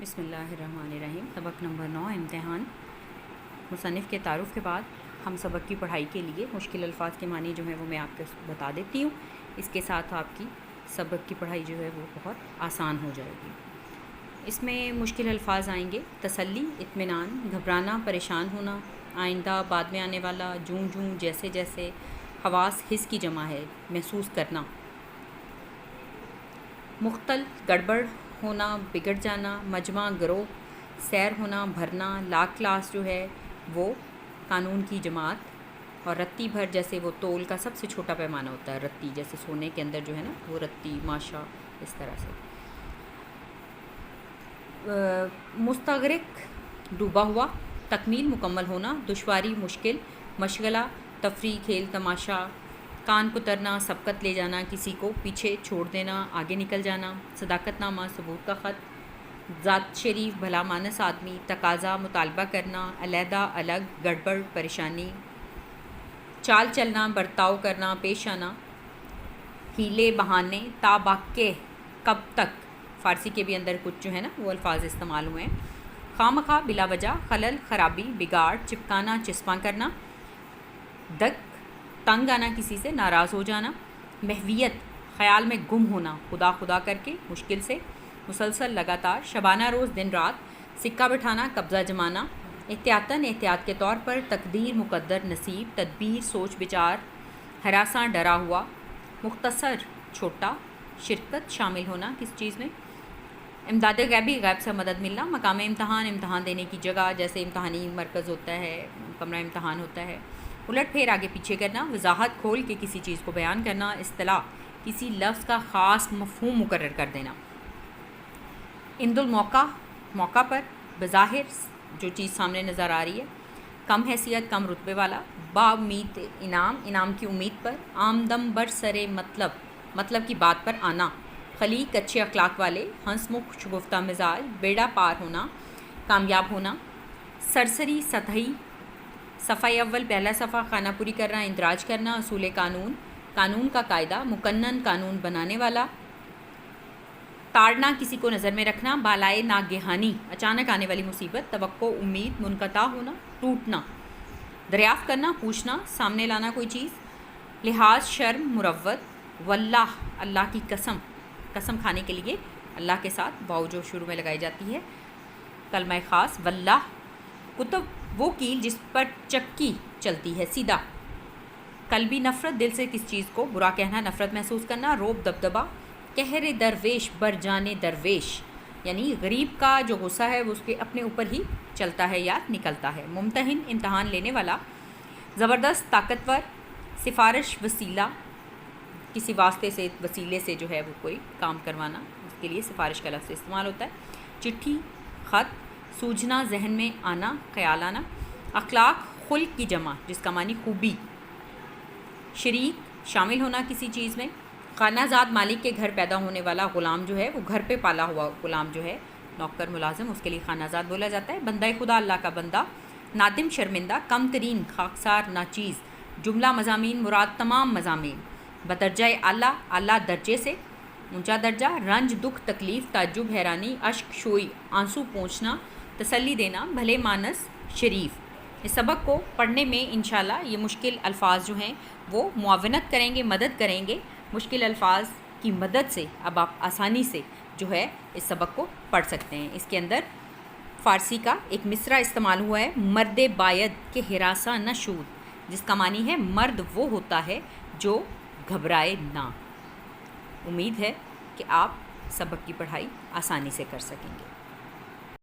بسم اللہ الرحمن الرحیم۔ سبق نمبر 9 امتحان۔ مصنف کے تعارف کے بعد ہم سبق کی پڑھائی کے لیے مشکل الفاظ کے معنی جو ہیں وہ میں آپ کو بتا دیتی ہوں۔ اس کے ساتھ آپ کی سبق کی پڑھائی جو ہے وہ بہت آسان ہو جائے گی۔ اس میں مشکل الفاظ آئیں گے: تسلی، اطمینان، گھبرانا، پریشان ہونا، آئندہ، بعد میں آنے والا، جوں جوں، جیسے جیسے، حواس حس کی جمع ہے، محسوس کرنا، مختل، گڑبڑ ہونا، بگڑ جانا، مجمع، گروہ، سیر ہونا، بھرنا، لاکھ کلاس جو ہے وہ قانون کی جماعت، اور رتی بھر جیسے وہ تول کا سب سے چھوٹا پیمانہ ہوتا ہے، رتی جیسے سونے کے اندر جو ہے نا وہ رتی، ماشا، اس طرح سے۔ مستغرق، ڈوبا ہوا، تکمیل، مکمل ہونا، دشواری، مشکل، مشغلہ، تفریح، کھیل تماشا، کان کترنا، سبقت لے جانا، کسی کو پیچھے چھوڑ دینا، آگے نکل جانا، صداقت نامہ، ثبوت کا خط، ذات شریف، بھلا مانس آدمی، تقاضا، مطالبہ کرنا، علیحدہ، الگ، گڑبڑ، پریشانی، چال چلنا، برتاؤ کرنا، پیش آنا، ہیلے، بہانے، تا باقی، کب تک، فارسی کے بھی اندر کچھ جو ہے نا وہ الفاظ استعمال ہوئے ہیں۔ خواہ مخواہ، بلا وجہ، خلل، خرابی، بگاڑ، چپکانا، چسپاں کرنا، دک، تنگ آنا، کسی سے ناراض ہو جانا، محویت، خیال میں گم ہونا، خدا خدا کر کے، مشکل سے، مسلسل، لگاتار، شبانہ روز، دن رات، سکہ بٹھانا، قبضہ جمانا، احتیاطاً، احتیاط کے طور پر، تقدیر، مقدر، نصیب، تدبیر، سوچ بچار، ہراساں، ڈرا ہوا، مختصر، چھوٹا، شرکت، شامل ہونا کس چیز میں، امداد غیبی، غیب سے مدد ملنا، مقام امتحان، امتحان دینے کی جگہ جیسے امتحانی مرکز ہوتا ہے، کمرہ امتحان ہوتا ہے، الٹ پھیر، آگے پیچھے کرنا، وضاحت، کھول کے کسی چیز کو بیان کرنا، اصطلاح، کسی لفظ کا خاص مفہوم مقرر کر دینا، عند الموقع، موقع پر، بظاہر، جو چیز سامنے نظر آ رہی ہے، کم حیثیت، کم رتبے والا، با امید انعام، انعام کی امید پر، آمدم بر سر مطلب، مطلب کی بات پر آنا، خلیق، اچھے اخلاق والے، ہنس مکھ، شگفتہ مزاج، بیڑا پار ہونا، کامیاب ہونا، سرسری، سطحی، صفحہ اول، پہلا صفحہ، خانہ پوری کرنا، اندراج کرنا، اصول قانون، قانون کا قاعدہ، مقنن، قانون بنانے والا، تاڑنا، کسی کو نظر میں رکھنا، بالائے ناگہانی، اچانک آنے والی مصیبت، توقع، امید، منقطع ہونا، ٹوٹنا، دریافت کرنا، پوچھنا، سامنے لانا کوئی چیز، لحاظ، شرم، مروت، واللہ، اللہ کی قسم، قسم کھانے کے لیے اللہ کے ساتھ واو جو شروع میں لگائی جاتی ہے، کلمہ خاص، واللہ، کتب، وہ کیل جس پر چکی چلتی ہے سیدھا، قلبی، نفرت، دل سے کس چیز کو برا کہنا، نفرت محسوس کرنا، روب، دبدبا، قہر درویش، بر جانے درویش، یعنی غریب کا جو غصہ ہے وہ اس کے اپنے اوپر ہی چلتا ہے یا نکلتا ہے، ممتحن، امتحان لینے والا، زبردست، طاقتور، سفارش، وسیلہ، کسی واسطے سے، وسیلے سے جو ہے وہ کوئی کام کروانا، اس کے لیے سفارش کا لفظ استعمال ہوتا ہے، چٹھی، خط، سوجھنا، ذہن میں آنا، خیال آنا، اخلاق، خلق کی جمع جس کا معنی خوبی، شریک، شامل ہونا کسی چیز میں، خانہ زاد، مالک کے گھر پیدا ہونے والا، غلام جو ہے وہ گھر پہ پالا ہوا غلام جو ہے، نوکر، ملازم، اس کے لیے خانہ زاد بولا جاتا ہے، بندہ خدا، اللہ کا بندہ، نادم، شرمندہ، کم ترین، خاکسار، ناچیز، جملہ، مضامین، مراد تمام مضامین، بدرجہ اعلیٰ، اعلیٰ درجے سے، اونچا درجہ، رنج، دکھ، تکلیف، تعجب، حیرانی، اشک، شوئی، آنسو پونچھنا، تسلی دینا، بھلے مانس، شریف۔ اس سبق کو پڑھنے میں انشاءاللہ یہ مشکل الفاظ جو ہیں وہ معاونت کریں گے، مدد کریں گے، مشکل الفاظ کی مدد سے اب آپ آسانی سے جو ہے اس سبق کو پڑھ سکتے ہیں۔ اس کے اندر فارسی کا ایک مصرع استعمال ہوا ہے، مرد باید کہ ہراساں نہ شود، جس کا معنی ہے مرد وہ ہوتا ہے جو گھبرائے نہ۔ امید ہے کہ آپ سبق کی پڑھائی آسانی سے کر سکیں گے۔